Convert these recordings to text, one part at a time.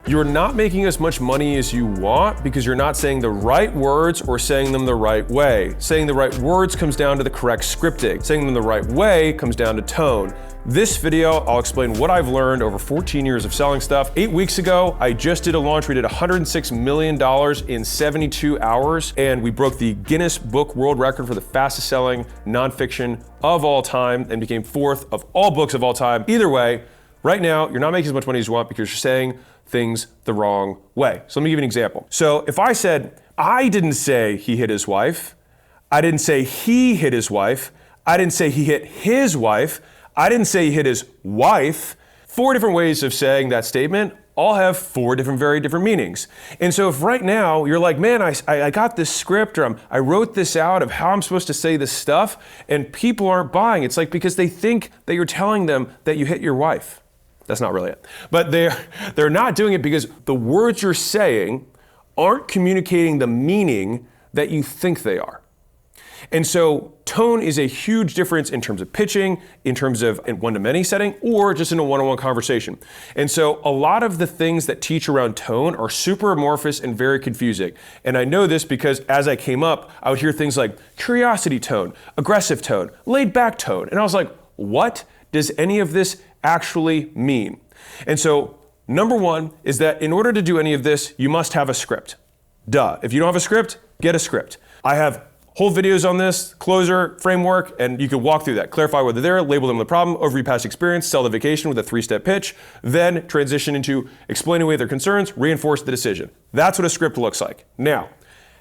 You're not making as much money as you want because you're not saying the right words or saying them the right way. Saying the right words comes down to the correct scripting. Saying them the right way comes down to tone. This video, I'll explain what I've learned over 14 years of selling stuff. 8 weeks ago, I just did a launch. We did $106 million in 72 hours, and we broke the Guinness Book World Record for the fastest selling nonfiction of all time and became 4th of all books of all time. Either way, right now, you're not making as much money as you want because you're saying things the wrong way. So let me give you an example. So if I said, I didn't say he hit his wife, I didn't say he hit his wife, I didn't say he hit his wife, I didn't say he hit his wife, 4 different ways of saying that statement all have 4 very different meanings. And so if right now you're like, man, I got this script, or I wrote this out of how I'm supposed to say this stuff, and people aren't buying, it's like because they think that you're telling them that you hit your wife. That's not really it. But they're not doing it because the words you're saying aren't communicating the meaning that you think they are. And so tone is a huge difference in terms of pitching, in terms of in one-to-many setting, or just in a one-on-one conversation. And so a lot of the things that teach around tone are super amorphous and very confusing. And I know this because as I came up, I would hear things like curiosity tone, aggressive tone, laid back tone. And I was like, what does any of this actually mean? And so number one is that in order to do any of this, you must have a script. Duh. If you don't have a script, get a script. I have whole videos on this, closer, framework, and you can walk through that. Clarify whether they're there, label them the problem, overview past experience, sell the vacation with a 3-step pitch, then transition into explaining away their concerns, reinforce the decision. That's what a script looks like. Now,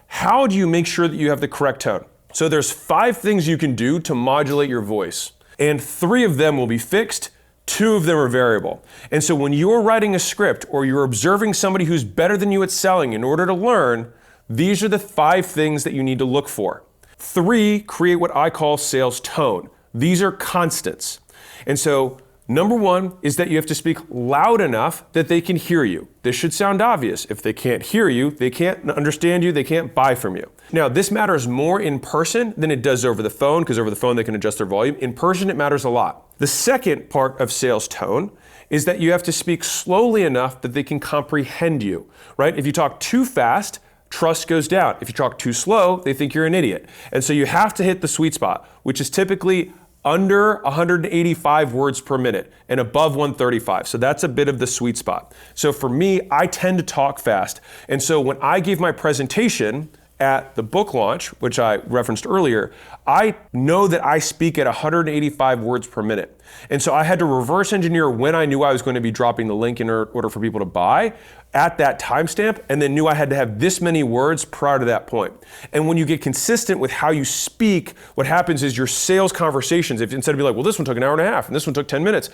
how do you make sure that you have the correct tone? So there's 5 things you can do to modulate your voice, and 3 of them will be fixed, 2 of them are variable. And so when you're writing a script or you're observing somebody who's better than you at selling in order to learn, these are the 5 things that you need to look for. 3 create what I call sales tone. These are constants. And so number 1 is that you have to speak loud enough that they can hear you. This should sound obvious. If they can't hear you, they can't understand you, they can't buy from you. Now, this matters more in person than it does over the phone, because over the phone they can adjust their volume. In person, it matters a lot. The second part of sales tone is that you have to speak slowly enough that they can comprehend you, right? If you talk too fast, trust goes down. If you talk too slow, they think you're an idiot. And so you have to hit the sweet spot, which is typically under 185 words per minute and above 135. So that's a bit of the sweet spot. So for me, I tend to talk fast. And so when I gave my presentation at the book launch, which I referenced earlier, I know that I speak at 185 words per minute. And so I had to reverse engineer when I knew I was going to be dropping the link in order for people to buy at that timestamp, and then knew I had to have this many words prior to that point. And when you get consistent with how you speak, what happens is your sales conversations, if instead of being like, well, this one took an hour and a half and this one took 10 minutes,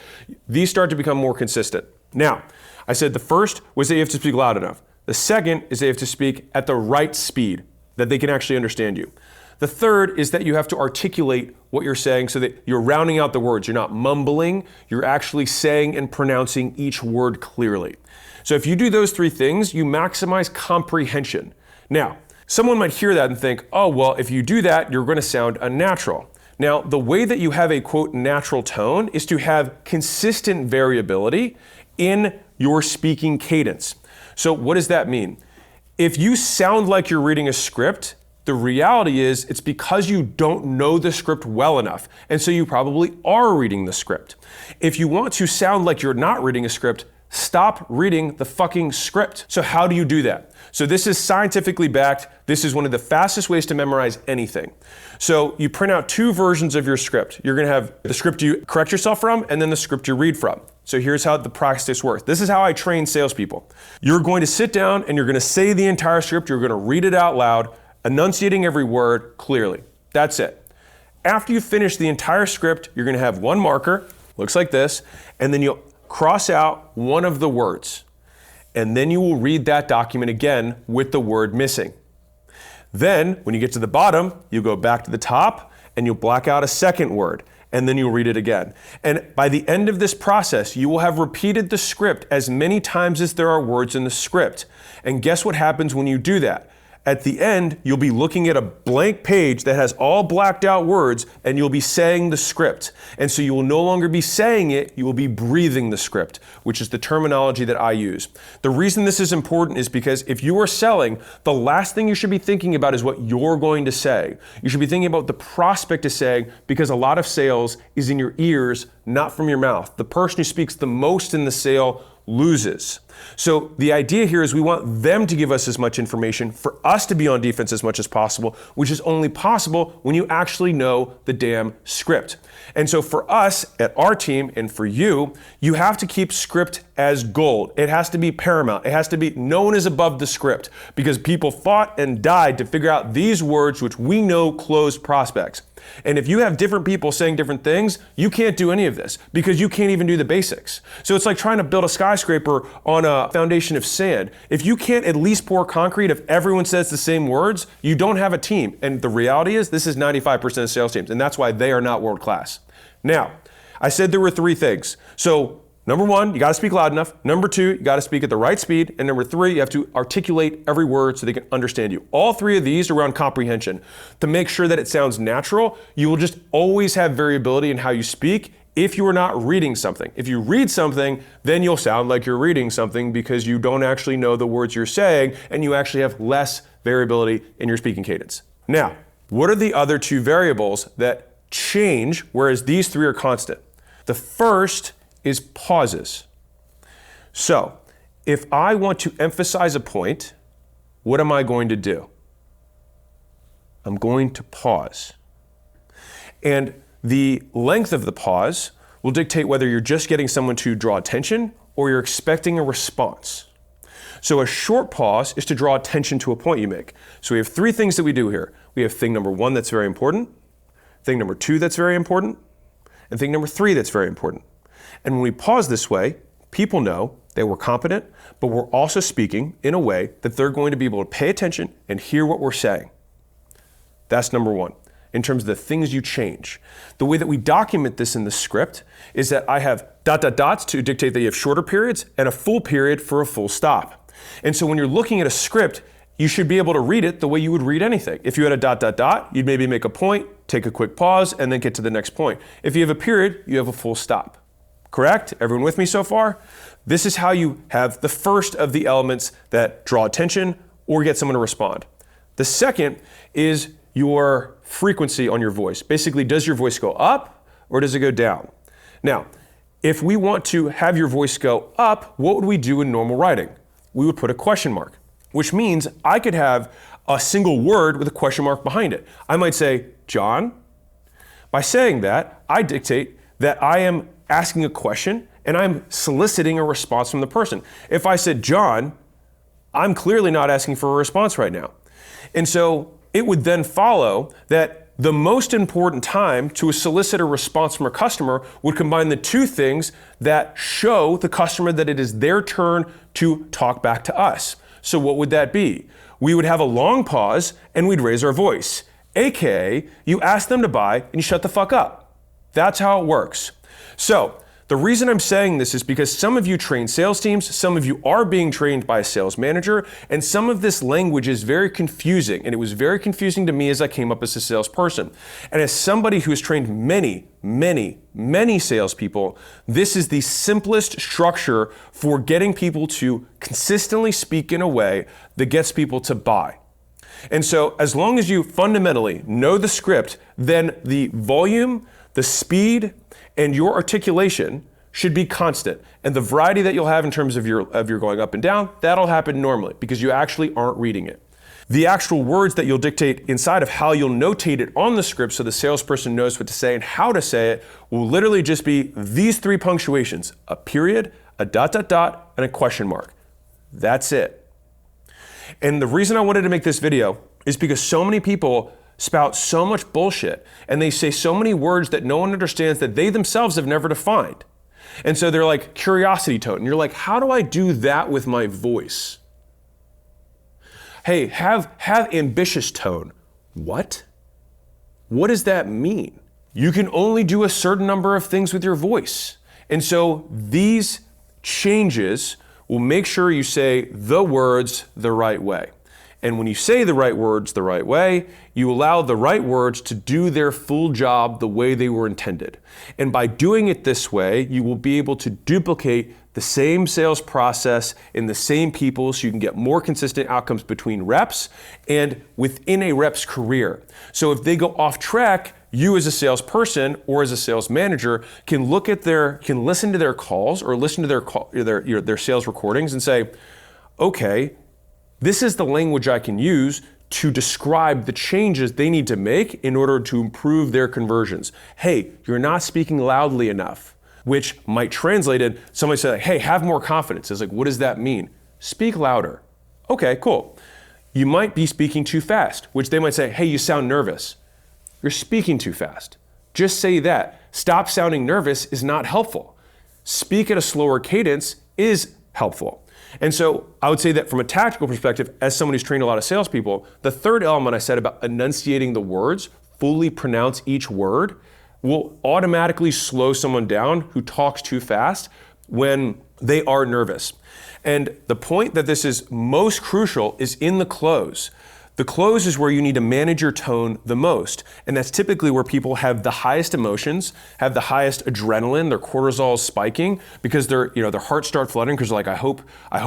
these start to become more consistent. Now, I said the first was that you have to speak loud enough. The second is that you have to speak at the right speed, that they can actually understand you. The third is that you have to articulate what you're saying so that you're rounding out the words. You're not mumbling, you're actually saying and pronouncing each word clearly. So if you do those 3 things, you maximize comprehension. Now, someone might hear that and think, oh, well, if you do that, you're going to sound unnatural. Now, the way that you have a, quote, natural tone is to have consistent variability in your speaking cadence. So what does that mean? If you sound like you're reading a script, the reality is it's because you don't know the script well enough. And so you probably are reading the script. If you want to sound like you're not reading a script, stop reading the fucking script. So how do you do that? So this is scientifically backed. This is one of the fastest ways to memorize anything. So you print out 2 versions of your script. You're gonna have the script you correct yourself from and then the script you read from. So here's how the practice works. This is how I train salespeople. You're going to sit down and you're gonna say the entire script. You're gonna read it out loud, enunciating every word clearly. That's it. After you finish the entire script, you're gonna have 1 marker, looks like this, and then you'll cross out one of the words. And then you will read that document again with the word missing. Then, when you get to the bottom, you go back to the top and you'll black out a second word. And then you'll read it again. And by the end of this process, you will have repeated the script as many times as there are words in the script. And guess what happens when you do that? At the end, you'll be looking at a blank page that has all blacked out words, and you'll be saying the script. And so you will no longer be saying it, you will be breathing the script, which is the terminology that I use. The reason this is important is because if you are selling, the last thing you should be thinking about is what you're going to say. You should be thinking about the prospect is saying, because a lot of sales is in your ears, not from your mouth. The person who speaks the most in the sale loses. So the idea here is we want them to give us as much information for us to be on defense as much as possible, which is only possible when you actually know the damn script. And so for us at our team and for you, you have to keep script as gold. It has to be paramount. It has to be, no one is above the script, because people fought and died to figure out these words which we know close prospects. And if you have different people saying different things, you can't do any of this because you can't even do the basics. So it's like trying to build a skyscraper on a foundation of sand. If you can't at least pour concrete if everyone says the same words, you don't have a team. And the reality is this is 95% of sales teams, and that's why they are not world class. Now, I said there were 3 things. So number 1, you got to speak loud enough. Number 2, you got to speak at the right speed. And number 3, you have to articulate every word so they can understand you. All 3 of these are around comprehension. To make sure that it sounds natural, you will just always have variability in how you speak if you are not reading something. If you read something, then you'll sound like you're reading something because you don't actually know the words you're saying, and you actually have less variability in your speaking cadence. Now, what are the other 2 variables that change, whereas these 3 are constant? The first is pauses. So, if I want to emphasize a point, what am I going to do? I'm going to pause. And the length of the pause will dictate whether you're just getting someone to draw attention or you're expecting a response. So a short pause is to draw attention to a point you make. So we have 3 things that we do here. We have thing number 1 that's very important, thing number 2 that's very important, and thing number 3 that's very important. And when we pause this way, people know that we're competent, but we're also speaking in a way that they're going to be able to pay attention and hear what we're saying. That's number 1. In terms of the things you change. The way that we document this in the script is that I have ... dots to dictate that you have shorter periods and a full period for a full stop. And so when you're looking at a script, you should be able to read it the way you would read anything. If you had a ... you'd maybe make a point, take a quick pause, and then get to the next point. If you have a period, you have a full stop. Correct? Everyone with me so far? This is how you have the first of the elements that draw attention or get someone to respond. The second is your frequency on your voice. Basically, does your voice go up or does it go down? Now, if we want to have your voice go up, what would we do in normal writing? We would put a question mark, which means I could have a single word with a question mark behind it. I might say, John. By saying that, I dictate that I am asking a question and I'm soliciting a response from the person. If I said, John, I'm clearly not asking for a response right now. And so it would then follow that the most important time to solicit a response from a customer would combine the 2 things that show the customer that it is their turn to talk back to us. So what would that be? We would have a long pause and we'd raise our voice. AKA, you ask them to buy and you shut the fuck up. That's how it works. So the reason I'm saying this is because some of you train sales teams, some of you are being trained by a sales manager, and some of this language is very confusing. And it was very confusing to me as I came up as a salesperson. And as somebody who has trained many salespeople, this is the simplest structure for getting people to consistently speak in a way that gets people to buy. And so as long as you fundamentally know the script, then the volume, the speed, and your articulation should be constant. And the variety that you'll have in terms of your going up and down, that'll happen normally because you actually aren't reading it. The actual words that you'll dictate inside of how you'll notate it on the script so the salesperson knows what to say and how to say it will literally just be these 3 punctuations, a period, a ... and a question mark. That's it. And the reason I wanted to make this video is because so many people spout so much bullshit and they say so many words that no one understands that they themselves have never defined. And so they're like curiosity tone. And you're like, how do I do that with my voice? Hey, have ambitious tone. What? What does that mean? You can only do a certain number of things with your voice. And so these changes will make sure you say the words the right way. And when you say the right words the right way, you allow the right words to do their full job the way they were intended. And by doing it this way, you will be able to duplicate the same sales process in the same people so you can get more consistent outcomes between reps and within a rep's career. So if they go off track, you as a salesperson or as a sales manager can listen to their calls or listen to their sales recordings and say, okay, this is the language I can use to describe the changes they need to make in order to improve their conversions. Hey, you're not speaking loudly enough, which might translate in somebody say, hey, have more confidence. It's like, what does that mean? Speak louder. Okay, cool. You might be speaking too fast, which they might say, hey, you sound nervous. You're speaking too fast. Just say that. Stop sounding nervous is not helpful. Speak at a slower cadence is helpful. And so I would say that from a tactical perspective, as someone who's trained a lot of salespeople, the third element I said about enunciating the words, fully pronounce each word, will automatically slow someone down who talks too fast when they are nervous. And the point that this is most crucial is in the close. The close is where you need to manage your tone the most. And that's typically where people have the highest emotions, have the highest adrenaline, their cortisol is spiking because their hearts start fluttering because they're like, I hope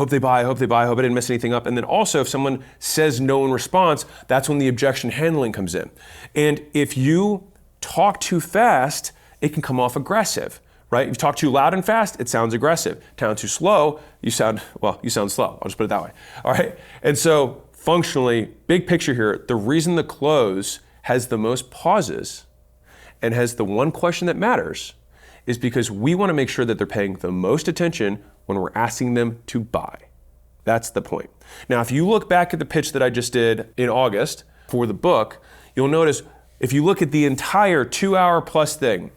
they buy, I hope I didn't mess anything up. And then also if someone says no in response, that's when the objection handling comes in. And if you talk too fast, it can come off aggressive, right? If you talk too loud and fast, it sounds aggressive. Sound too slow, you sound slow. I'll just put it that way, all right? And so functionally, big picture here, the reason the close has the most pauses and has the one question that matters is because we want to make sure that they're paying the most attention when we're asking them to buy. That's the point. Now, if you look back at the pitch that I just did in August for the book, you'll notice if you look at the entire 2-hour plus thing,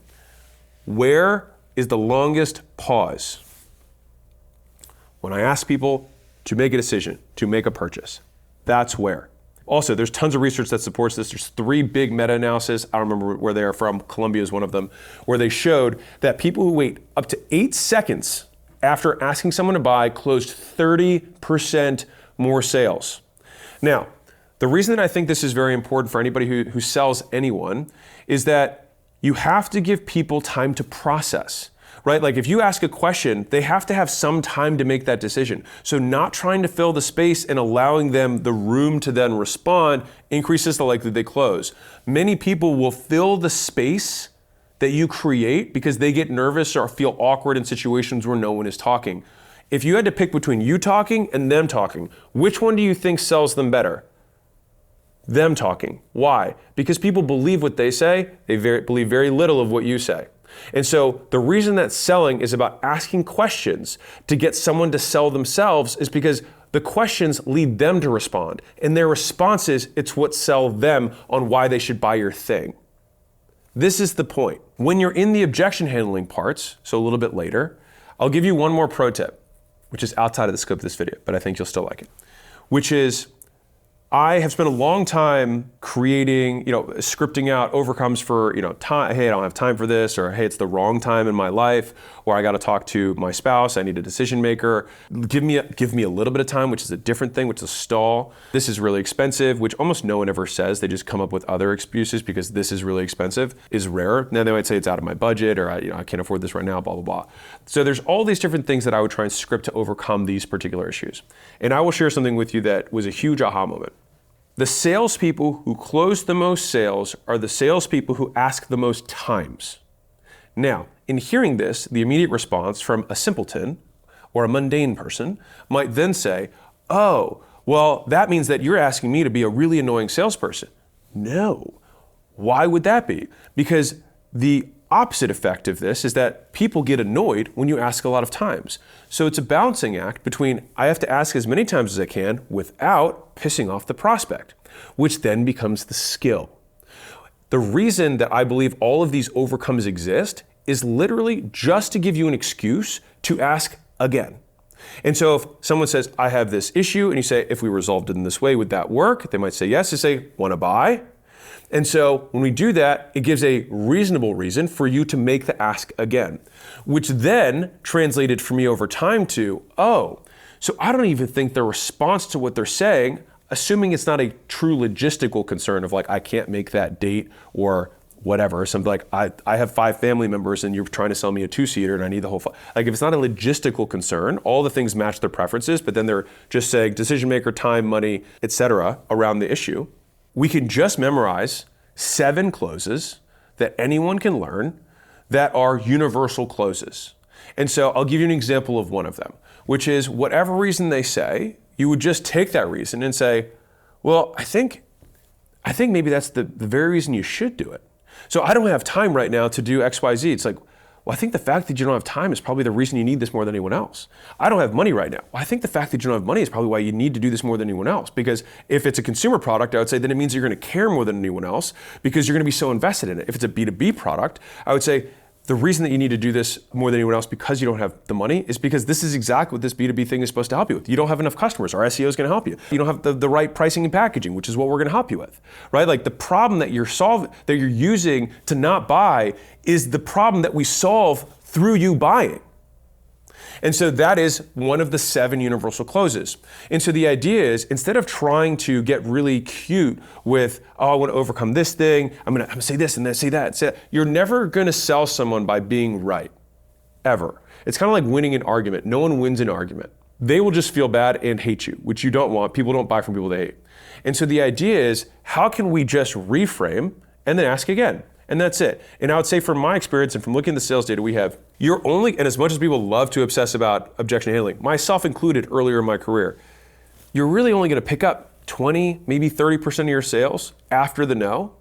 where is the longest pause? When I ask people to make a decision, to make a purchase. That's where. Also, there's tons of research that supports this. There's 3 big meta-analyses, I don't remember where they are from, Columbia is one of them, where they showed that people who wait up to 8 seconds after asking someone to buy closed 30% more sales. Now, the reason that I think this is very important for anybody who sells anyone is that you have to give people time to process. Right? Like if you ask a question, they have to have some time to make that decision. So not trying to fill the space and allowing them the room to then respond increases the likelihood they close. Many people will fill the space that you create because they get nervous or feel awkward in situations where no one is talking. If you had to pick between you talking and them talking, which one do you think sells them better? Them talking. Why? Because people believe what they say, they believe very little of what you say. And so the reason that selling is about asking questions to get someone to sell themselves is because the questions lead them to respond. And their responses, it's what sell them on why they should buy your thing. This is the point. When you're in the objection handling parts, so a little bit later, I'll give you one more pro tip, which is outside of the scope of this video, but I think you'll still like it, which is I have spent a long time creating, scripting out overcomes for, time. Hey, I don't have time for this, or hey, it's the wrong time in my life, or I got to talk to my spouse. I need a decision maker. Give me a little bit of time, which is a different thing, which is a stall. This is really expensive, which almost no one ever says. They just come up with other excuses because this is really expensive. Is rare. Now they might say it's out of my budget, or I can't afford this right now. Blah blah blah. So there's all these different things that I would try and script to overcome these particular issues. And I will share something with you that was a huge aha moment. The salespeople who close the most sales are the salespeople who ask the most times. Now, in hearing this, the immediate response from a simpleton or a mundane person might then say, oh, well, that means that you're asking me to be a really annoying salesperson. No. Why would that be? Because the opposite effect of this is that people get annoyed when you ask a lot of times. So it's a balancing act between I have to ask as many times as I can without pissing off the prospect, which then becomes the skill. The reason that I believe all of these overcomes exist is literally just to give you an excuse to ask again. And so if someone says, I have this issue, and you say, if we resolved it in this way, would that work? They might say yes. They say, want to buy? And so when we do that, it gives a reasonable reason for you to make the ask again, which then translated for me over time to, oh, so I don't even think their response to what they're saying, assuming it's not a true logistical concern of like, I can't make that date or whatever, something like I have 5 family members and you're trying to sell me a 2-seater and I need the whole, like if it's not a logistical concern, all the things match their preferences, but then they're just saying decision maker, time, money, etc. around the issue, we can just memorize 7 closes that anyone can learn that are universal closes. And so I'll give you an example of one of them, which is whatever reason they say, you would just take that reason and say, well, I think maybe that's the very reason you should do it. So I don't have time right now to do X, Y, Z. It's like, well, I think the fact that you don't have time is probably the reason you need this more than anyone else. I don't have money right now. Well, I think the fact that you don't have money is probably why you need to do this more than anyone else. Because if it's a consumer product, I would say then it means you're going to care more than anyone else because you're going to be so invested in it. If it's a B2B product, I would say the reason that you need to do this more than anyone else because you don't have the money is because this is exactly what this B2B thing is supposed to help you with. You don't have enough customers. Our SEO is going to help you. You don't have the right pricing and packaging, which is what we're going to help you with, right? Like the problem that you're using to not buy is the problem that we solve through you buying. And so that is one of the 7 universal closes. And so the idea is instead of trying to get really cute with, oh, I want to overcome this thing, I'm going to say this and then say that. You're never going to sell someone by being right, ever. It's kind of like winning an argument. No one wins an argument. They will just feel bad and hate you, which you don't want. People don't buy from people they hate. And so the idea is, how can we just reframe and then ask again? And that's it. And I would say from my experience and from looking at the sales data we have, you're only, and as much as people love to obsess about objection handling, myself included earlier in my career, you're really only going to pick up 20, maybe 30% of your sales after the no.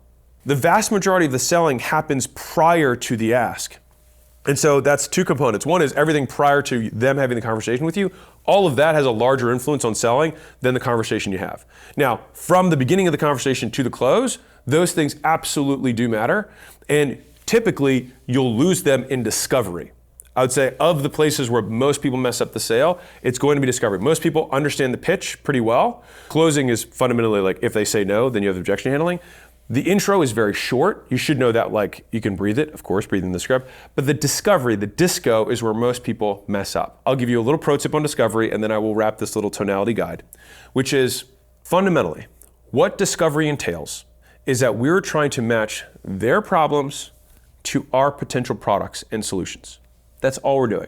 The vast majority of the selling happens prior to the ask. And so that's 2 components. One is everything prior to them having the conversation with you. All of that has a larger influence on selling than the conversation you have. Now, from the beginning of the conversation to the close, those things absolutely do matter. And typically, you'll lose them in discovery. I would say of the places where most people mess up the sale, it's going to be discovery. Most people understand the pitch pretty well. Closing is fundamentally like if they say no, then you have objection handling. The intro is very short. You should know that, like, you can breathe it, of course, breathe in the script. But the discovery, the disco, is where most people mess up. I'll give you a little pro tip on discovery, and then I will wrap this little tonality guide, which is fundamentally what discovery entails is that we're trying to match their problems to our potential products and solutions. That's all we're doing.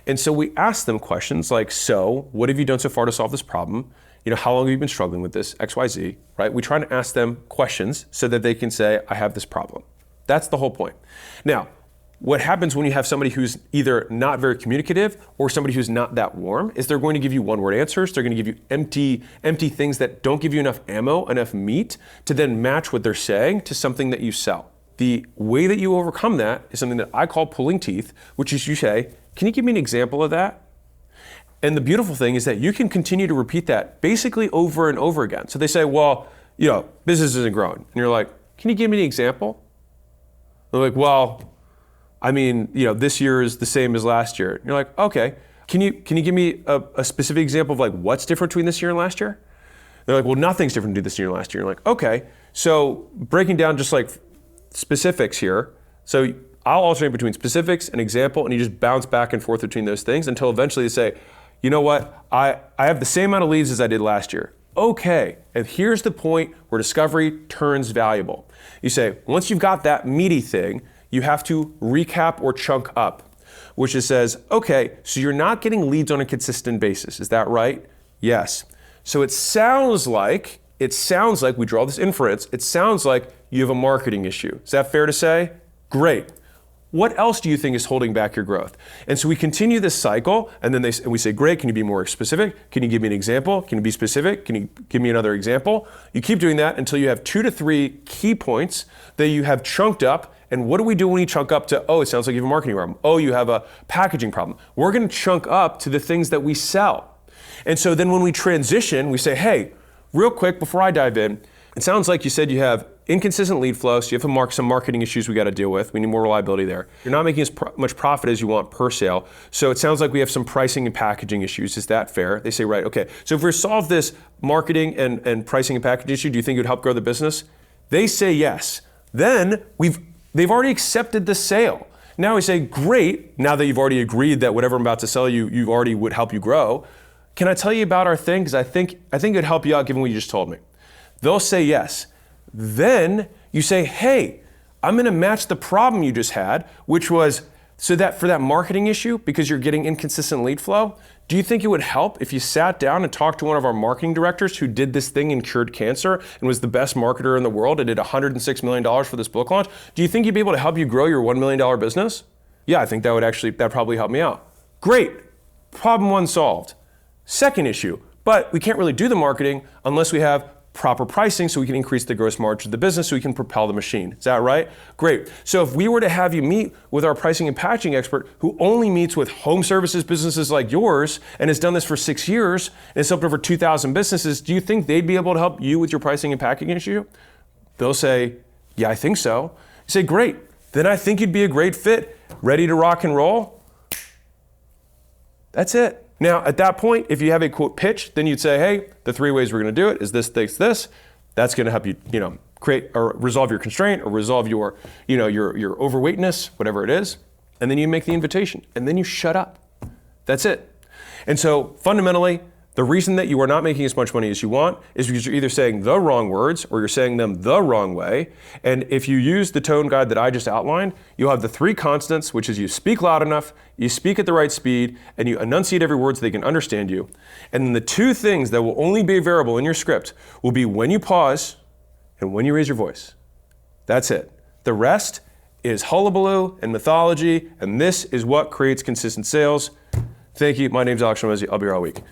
And so we ask them questions like, so what have you done so far to solve this problem? You know, how long have you been struggling with this, X, Y, Z, right? We try to ask them questions so that they can say, I have this problem. That's the whole point. Now, what happens when you have somebody who's either not very communicative or somebody who's not that warm is they're going to give you one-word answers. They're going to give you empty things that don't give you enough ammo, enough meat to then match what they're saying to something that you sell. The way that you overcome that is something that I call pulling teeth, which is you say, can you give me an example of that? And the beautiful thing is that you can continue to repeat that basically over and over again. So they say, well, you know, business isn't growing. And you're like, can you give me an example? They're like, well, I mean, you know, this year is the same as last year. And you're like, okay, can you give me a specific example of like what's different between this year and last year? They're like, well, nothing's different between this year and last year. You're like, okay, so breaking down just like specifics here. So I'll alternate between specifics and example, and you just bounce back and forth between those things until eventually you say, you know what, I have the same amount of leads as I did last year. Okay, and here's the point where discovery turns valuable. You say, once you've got that meaty thing, you have to recap or chunk up, which is says, okay, so you're not getting leads on a consistent basis. Is that right? Yes. So it sounds like, we draw this inference, it sounds like you have a marketing issue. Is that fair to say? Great. What else do you think is holding back your growth? And so we continue this cycle, and then we say, great, can you be more specific? Can you give me an example? Can you be specific? Can you give me another example? You keep doing that until you have 2 to 3 key points that you have chunked up. And what do we do when you chunk up to, oh, it sounds like you have a marketing problem. Oh, you have a packaging problem. We're going to chunk up to the things that we sell. And so then when we transition, we say, hey, real quick before I dive in, it sounds like you said you have inconsistent lead flow, so you have some marketing issues we got to deal with. We need more reliability there. You're not making as much profit as you want per sale, so it sounds like we have some pricing and packaging issues. Is that fair? They say, right, okay. So if we solve this marketing and pricing and packaging issue, do you think it would help grow the business? They say yes. Then they've already accepted the sale. Now we say, great, now that you've already agreed that whatever I'm about to sell you already would help you grow, can I tell you about our thing? Because I think it'd help you out given what you just told me. They'll say yes. Then you say, hey, I'm gonna match the problem you just had, which was, so that for that marketing issue, because you're getting inconsistent lead flow, do you think it would help if you sat down and talked to one of our marketing directors who did this thing and cured cancer and was the best marketer in the world and did $106 million for this book launch? Do you think he'd be able to help you grow your $1 million business? Yeah, I think that'd probably help me out. Great, problem one solved. Second issue, but we can't really do the marketing unless we have proper pricing so we can increase the gross margin of the business so we can propel the machine. Is that right? Great. So if we were to have you meet with our pricing and packaging expert who only meets with home services businesses like yours and has done this for 6 years and has helped over 2,000 businesses, do you think they'd be able to help you with your pricing and packaging issue? They'll say, yeah, I think so. You say, great. Then I think you'd be a great fit. Ready to rock and roll? That's it. Now, at that point, if you have a quote pitch, then you'd say, hey, the 3 ways we're going to do it is this, this, this. That's going to help you, create or resolve your constraint or resolve your, your overweightness, whatever it is. And then you make the invitation and then you shut up. That's it. And so fundamentally, the reason that you are not making as much money as you want is because you're either saying the wrong words or you're saying them the wrong way. And if you use the tone guide that I just outlined, you'll have the 3 constants, which is you speak loud enough, you speak at the right speed, and you enunciate every word so they can understand you. And then the 2 things that will only be variable in your script will be when you pause and when you raise your voice. That's it. The rest is hullabaloo and mythology, and this is what creates consistent sales. Thank you. My name's Alex Ramezi. I'll be here all week.